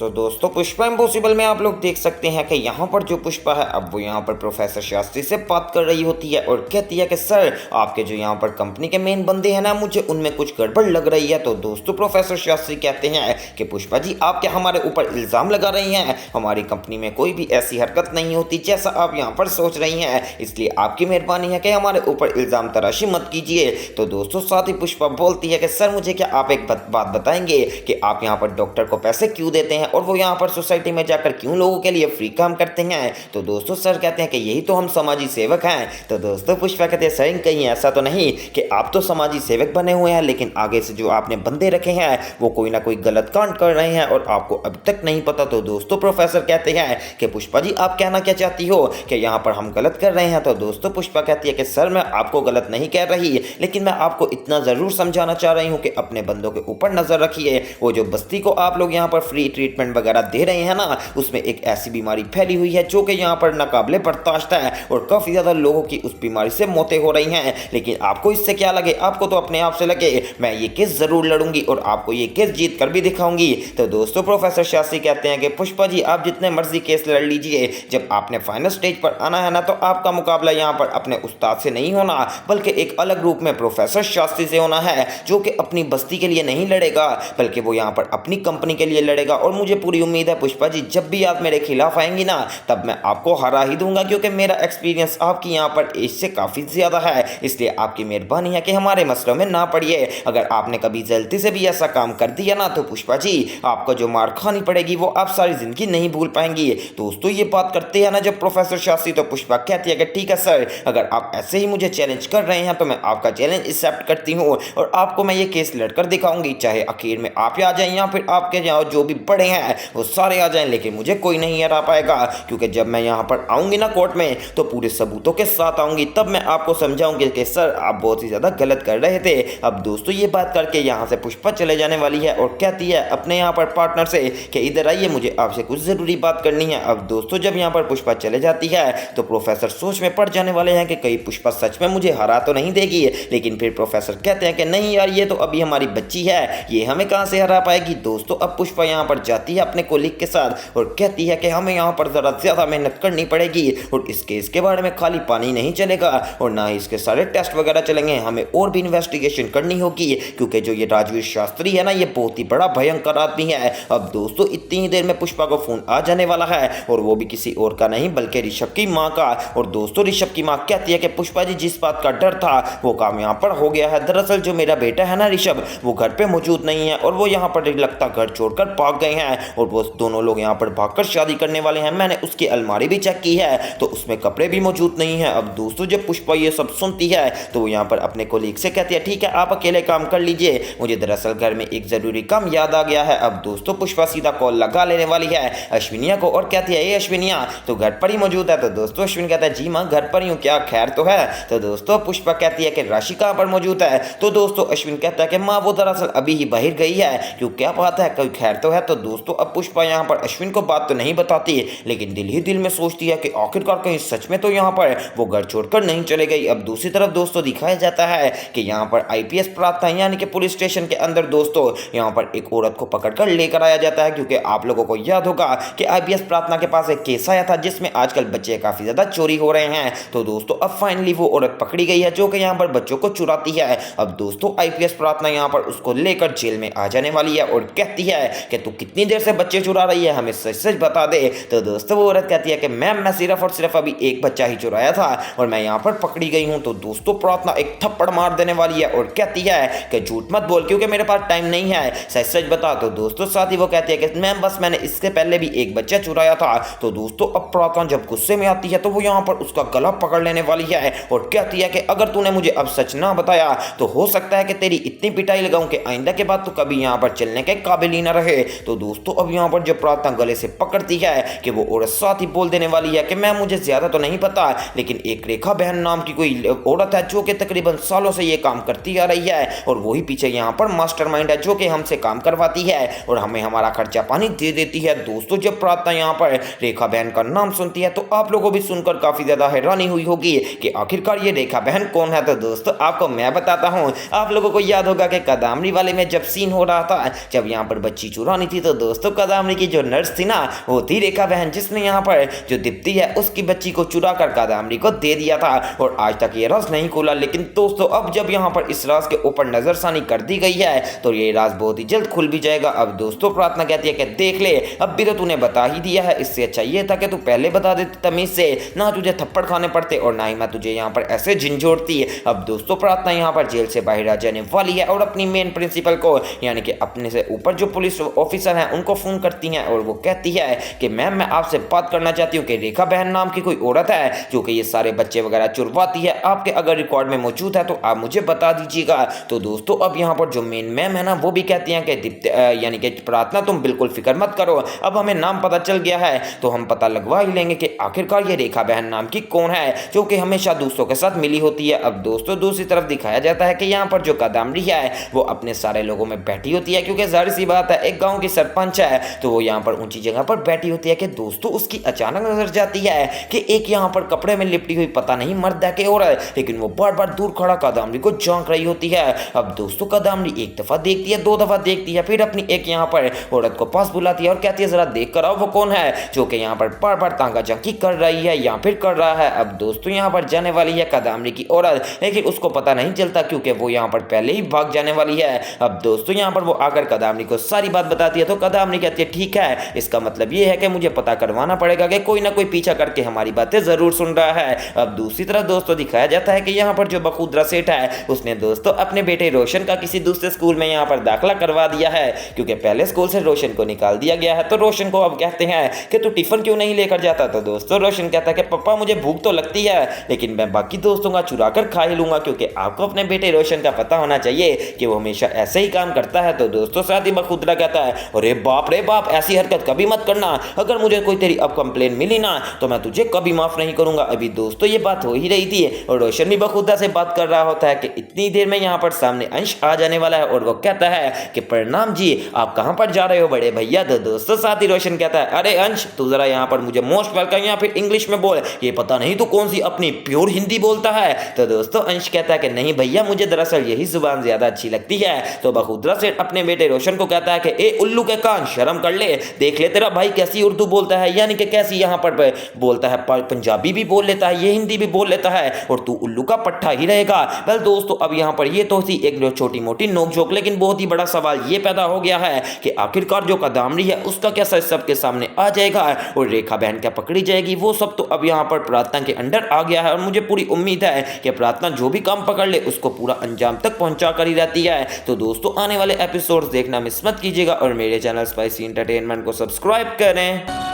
सो दोस्तों पुष्पा इम्पॉसिबल में आप लोग देख सकते हैं कि यहाँ पर जो पुष्पा है अब वो यहाँ पर प्रोफेसर शास्त्री से बात कर रही होती है और कहती है कि सर आपके जो यहाँ पर कंपनी के मेन बंदे हैं ना मुझे उनमें कुछ गड़बड़ लग रही है। तो दोस्तों प्रोफेसर शास्त्री कहते हैं कि पुष्पा जी आप क्या हमारे ऊपर इल्ज़ाम लगा रही हैं, हमारी कंपनी में कोई भी ऐसी हरकत नहीं होती जैसा आप यहाँ पर सोच रही हैं, इसलिए आपकी मेहरबानी है कि हमारे ऊपर इल्ज़ाम तराशी मत कीजिए। तो दोस्तों साथ ही पुष्पा बोलती है कि सर मुझे क्या आप एक बात बताएंगे कि आप यहाँ पर डॉक्टर को पैसे क्यों देते हैं और वो यहाँ पर सोसाइटी में जाकर क्यों लोगों के लिए फ्री काम करते हैं। तो दोस्तों सर कहते हैं कि यही तो हम समाजी सेवक हैं। तो दोस्तों पुष्पा कहते हैं सर कहीं ऐसा तो नहीं कि आप तो समाजी सेवक बने हुए हैं लेकिन आगे से जो आपने बंदे रखे हैं वो कोई ना कोई गलत कांड कर रहे हैं और आपको अभी तक नहीं पता। तो दोस्तों प्रोफेसर कहते हैं कि पुष्पा जी आप कहना क्या चाहती हो कि यहाँ पर हम गलत कर रहे हैं। तो दोस्तों पुष्पा कहती है कि सर मैं आपको गलत नहीं कह रही लेकिन मैं आपको इतना ज़रूर समझाना चाह रही हूँ कि अपने बंदों के ऊपर नज़र रखिए। वो जो बस्ती को आप लोग यहाँ पर फ्री ट्रीटमेंट वगैरह दे रहे हैं ना उसमें एक ऐसी बीमारी फैली हुई है जो कि यहाँ पर नाकाबिले बर्दाश्त है और काफ़ी ज़्यादा लोगों की उस बीमारी से मौतें हो रही हैं। लेकिन आपको इससे क्या लगे, आपको तो अपने आप से लगे मैं ये केस ज़रूर लड़ूंगी और आपको ये केस जीत कर भी दिखाऊंगी। तो दोस्तों प्रोफेसर शास्त्री कहते हैं कि पुष्पा जी आप जितने मर्जी केस लड़ लीजिए, जब आपने फाइनल स्टेज पर आना है ना तो आपका मुकाबला यहाँ पर अपने उस्ताद से नहीं होना बल्कि एक अलग रूप में प्रोफेसर शास्त्री से होना है जो कि अपनी बस्ती के लिए नहीं लड़ेगा बल्कि वो यहाँ पर अपनी कंपनी के लिए लड़ेगा। और मुझे पूरी उम्मीद है पुष्पा जी जब भी आप मेरे खिलाफ आएंगी ना तब मैं आपको हरा ही दूंगा क्योंकि मेरा एक्सपीरियंस आपकी यहाँ पर एज से काफ़ी ज़्यादा है, इसलिए आपकी मेहरबानी है कि हमारे मसलों में ना पड़िए। अगर आपने कभी गलती से भी ऐसा काम कर दिया ना तो पुष्पा जी आपको जो मार खानी पड़ेगी वो आप सारी ज़िंदगी नहीं भूल पाएंगी। दोस्तों ये बात करते हैं ना जब प्रोफेसर शास्त्री तो पुष्पा कहती है कि ठीक है सर अगर आप ऐसे ही मुझे चैलेंज कर रहे हैं तो मैं आपका चैलेंज एक्सेप्ट करती हूँ और आपको मैं ये केस लड़कर दिखाऊंगी, चाहे आखिर में आप आ जाए या फिर आपके यहाँ जो भी बड़े हैं वो सारे आ जाएं लेकिन मुझे कोई नहीं हरा पाएगा क्योंकि जब मैं यहाँ पर आऊँगी ना कोर्ट में तो पूरे सबूतों के साथ आऊँगी, तब मैं आपको समझाऊंगी कि सर आप बहुत ही ज़्यादा गलत कर रहे थे। अब दोस्तों ये बात करके यहाँ से पुष्पा चले जाने वाली है और कहती है अपने यहाँ पर पार्टनर से कि इधर आइए मुझे आपसे कुछ ज़रूरी बात करनी है। अब दोस्तों जब यहाँ पर पुष्पा चले जाती है तो प्रोफेसर सोच में पड़ जाने वाले हैं कि कहीं पुष्पा सच में मुझे हरा तो नहीं देगी, लेकिन फिर प्रोफेसर कहते हैं कि नहीं यार ये तो अभी हमारी बच्ची है, ये हमें कहाँ से हरा पाएगी। दोस्तों अब पुष्पा यहाँ पर जाती है अपने कोलीग के साथ और कहती है कि हमें यहाँ पर ज़रा ज़्यादा मेहनत करनी पड़ेगी और इस केस के बारे में खाली पानी नहीं चलेगा और ना ही इसके सारे टेस्ट वगैरह चलेंगे, हमें और भी इन्वेस्टिगेशन करनी होगी क्योंकि जो ये राजवीर शास्त्री है ना ये बहुत ही बड़ा भयंकर आदमी है। अब दोस्तों इतनी ही देर में पुष्पा को फ़ोन आ जाने वाला है और वो भी किसी और का नहीं बल्कि ऋषभ की माँ का। और दोस्तों ऋषभ की माँ कहती है कि पुष्पा जी जिस बात का डर था वो काम यहाँ पर हो गया है। दरअसल जो मेरा बेटा है ना ऋषभ वो घर पे मौजूद नहीं है और वो यहाँ पर लगता घर छोड़कर भाग गए हैं और वो दोनों लोग यहाँ पर भागकर शादी करने वाले हैं। मैंने उसकी अलमारी भी चेक की है तो उसमें कपड़े भी मौजूद नहीं है। अब दोस्तों जब पुष्पा ये सब सुनती है तो वो यहाँ पर अपने कोलीग से कहती है ठीक है आप अकेले काम कर लीजिए, मुझे दरअसल घर में एक ज़रूरी काम याद आ गया है। अब दोस्तों पुष्पा सीधा कॉल लगा लेने वाली है अश्विनिया को और कहती है ये अश्विनिया तो घर पर ही मौजूद है। तो दोस्तों अश्विन कहता है जी माँ घर पर ही हूँ, क्या खैर तो है। तो दोस्तों पुष्पा कहती है कि राशि कहाँ पर मौजूद है। तो दोस्तों अश्विन कहता है कि माँ वो दरअसल अभी ही बाहर गई है, क्यों क्या बात है कोई खैर तो है। तो दोस्तों अब पुष्पा यहाँ पर अश्विन को बात तो नहीं बताती लेकिन दिल ही दिल में सोचती है कि आखिरकार कहीं सच में तो यहाँ पर वो घर छोड़कर नहीं चले गई। अब दूसरी तरफ दोस्तों दिखाया जाता है कि यहाँ पर आईपीएस प्रार्थना यानी कि पुलिस स्टेशन के अंदर दोस्तों यहाँ पर एक औरत को पकड़कर लेकर आया जाता है क्योंकि आप लोगों को याद होगा कि आईपीएस प्रार्थना के पास एक केस आया था जिसमें आजकल बच्चे काफ़ी ज़्यादा चोरी हो रहे हैं। तो दोस्तों अब फाइनली वो औरत पकड़ी गई है जो कि यहाँ पर बच्चों को चुराती है। अब दोस्तों आईपीएस प्रार्थना यहाँ पर उसको लेकर जेल में आ जाने वाली है और कहती है कि तू कितनी देर से बच्चे चुरा रही है, हमें सच सच बता दे। तो दोस्तों वो औरत कहती है कि मैम मैं सिर्फ और सिर्फ अभी एक बच्चा ही चुराया था और मैं यहाँ पर पकड़ी गई हूँ। तो दोस्तों प्रार्थना एक थप्पड़ मार देने वाली है और कहती है कि झूठ मत बोल क्योंकि मेरे पास टाइम नहीं है, सच सच बता। तो दोस्तों साथ ही वो कहती है कि मैम बस मैंने इससे पहले भी एक बच्चा चुराया था। तो दोस्तों अब प्रार्थना जब गुस्से में आती है तो वो यहाँ पर उसका गला पकड़ लेने वाली है और कहती है कि अगर तूने मुझे अब सच ना बताया तो हो सकता है कि तेरी इतनी पिटाई लगाऊं कि आइंदा के बाद तो कभी यहाँ पर चलने के काबिल ही ना रहे। तो दोस्तों अब यहाँ पर जब प्रार्थना गले से पकड़ती है कि वो औरत साथ ही बोल देने वाली है कि मैं मुझे ज़्यादा तो नहीं पता लेकिन एक रेखा बहन नाम की कोई औरत है जो कि तकरीबन सालों से ये काम करती आ रही है और वही पीछे यहाँ पर मास्टरमाइंड है जो कि हमसे काम करवाती है और हमें हमारा खर्चा पानी दे देती है। दोस्तों जब प्रार्थना यहाँ पर रेखा बहन का नाम सुनती है तो आप लोगों भी सुनकर काफ़ी ज़्यादा हैरानी हुई होगी कि आखिरकार ये रेखा बहन कौन है। तो दोस्तों आपको मैं बताता हूँ, आप लोगों को याद होगा कि कदामरी वाले में जब सीन हो रहा था जब यहाँ पर बच्ची चुरानी थी तो दोस्तों कादम्बरी की जो नर्स थी ना वो थी रेखा बहन, जिसने यहाँ पर जो दीप्ति है उसकी बच्ची को चुरा कर कादम्बरी को दे दिया था और आज तक ये राज नहीं खुला। लेकिन दोस्तों अब जब यहाँ पर इस राज के ऊपर नजरसानी कर दी गई है तो ये राज बहुत ही जल्द खुल भी जाएगा। अब दोस्तों प्रार्थना कहती है कि देख ले, अब भी तो तूने बता ही दिया है, इससे अच्छा ये था कि तू पहले बता देती तमीज से, ना तुझे थप्पड़ खाने पड़ते और ना ही मैं तुझे यहाँ पर ऐसे झिंझोड़ती। अब दोस्तों प्रार्थना यहाँ पर जेल से बाहर आ जाने वाली है और अपनी मेन प्रिंसिपल को यानी कि अपने से ऊपर जो पुलिस ऑफिसर हैं उनको फोन करती हैं और वो कहती है कि मैम मैं आपसे बात करना चाहती हूँ कि रेखा बहन नाम की कोई औरत है जो कि ये सारे बच्चे वगैरह चुरवाती है, आपके अगर रिकॉर्ड में मौजूद है तो आप मुझे बता दीजिएगा। तो दोस्तों अब यहाँ पर जो मेन मैम है ना वो भी कहती हैं कि यानी कि प्रार्थना तुम बिल्कुल फिक्र मत करो, अब हमें नाम पता चल गया है तो हम पता लगवा ही लेंगे कि आखिरकार ये रेखा बहन नाम की कौन है जो कि हमेशा दूसरों के साथ मिली होती है। अब दोस्तों दूसरी तरफ दिखाया जाता है कि यहाँ पर जो कादम्बरी है वो अपने सारे लोगों में बैठी होती है, क्योंकि जाहिर सी बात है एक गाँव की सरपंच है तो वो यहाँ पर ऊंची जगह पर बैठी होती है कि दोस्तों उसकी अचानक नजर जाती है कि एक यहाँ पर कपड़े में लिपटी हुई पता नहीं मर्द है कि औरत, लेकिन वो बार बार दूर खड़ा कादम्बरी को झांक रही होती है। अब दोस्तों कादम्बरी एक दफा देखती है, दो दफा देखती है, फिर अपनी एक यहाँ पर औरत को पास बुलाती है और कहती है जरा देख कर आओ वो कौन है जो कि यहाँ पर बार बार तांगा झांकी कर रही है या फिर कर रहा है। अब दोस्तों यहाँ पर जाने वाली है कादम्बरी की औरत, लेकिन उसको पता नहीं चलता क्योंकि वो यहाँ पर पहले ही भाग जाने वाली है। अब दोस्तों यहाँ पर वो आकर कादम्बरी को सारी बात बताती है तो कादम्बरी कहती है ठीक है, इसका मतलब ये है कि मुझे पता करवाना पड़ेगा कि कोई ना कोई पीछा करके हमारी बातें जरूर सुन रहा है। अब दूसरी तरफ दोस्तों दिखाया जाता है कि यहाँ पर जो बखूदरा सेठ है उसने दोस्तों अपने बेटे रोशन का किसी दूसरे स्कूल में यहाँ पर दाखिला करवा दिया है, क्योंकि पहले स्कूल से रोशन को निकाल दिया गया है। तो रोशन को अब कहते हैं कि तू टिफिन क्यों नहीं लेकर जाता, तो दोस्तों रोशन कहता है कि पापा मुझे भूख तो लगती है लेकिन मैं बाकी दोस्तों का चुरा कर खा ही लूंगा, क्योंकि आपको अपने बेटे रोशन का पता होना चाहिए कि वो हमेशा ऐसे ही काम करता है। तो दोस्तों साथ ही बखूदरा कहता है अरे बाप ऐसी हरकत कभी मत करना, अगर मुझे कोई तेरी अब कंप्लेन मिली ना तो मैं तुझे कभी माफ नहीं करूंगा। अभी दोस्तों ये बात हो ही रही थी और रोशन भी बखूदरा से बात कर रहा होता है कि इतनी देर में यहाँ पर सामने अंश आ जाने वाला है और वो कहता है कि प्रणाम जी, आप कहां पर जा रहे हो बड़े भैया। तो दोस्तों साथ ही रोशन कहता है अरे अंश तू जरा यहाँ पर मुझे मोस्ट वेलकम या फिर इंग्लिश में बोल, ये पता नहीं तू कौन सी अपनी प्योर हिंदी बोलता है। तो दोस्तों अंश कहता है कि नहीं भैया मुझे दरअसल यही जुबान ज्यादा अच्छी लगती है। तो बखूदरा से अपने बेटे रोशन को कहता है कि ए उल्लू के कान शर्म कर ले, देख ले तेरा भाई कैसी उर्दू बोलता है, यानी कि कैसी यहाँ पर बोलता है, पंजाबी भी बोल लेता है, ये हिंदी भी बोल लेता है और तू उल्लू का पट्टा ही रहेगा। वेल दोस्तों अब यहाँ पर ये तो थी एक छोटी मोटी नोकझोंक, लेकिन बहुत ही बड़ा सवाल ये पैदा हो गया है कि आखिरकार जो कादम्बरी है उसका क्या सच सबके सामने आ जाएगा और रेखा बहन क्या पकड़ी जाएगी, वो सब तो अब यहाँ पर प्रार्थना के अंडर आ गया है। और मुझे पूरी उम्मीद है कि प्रार्थना जो भी काम पकड़ ले उसको पूरा अंजाम तक पहुंचा कर ही रहती है। तो दोस्तों आने वाले एपिसोड्स देखना मिस मत कीजिएगा और मेरे चैनल स्पाइसी एंटरटेनमेंट को सब्सक्राइब करें।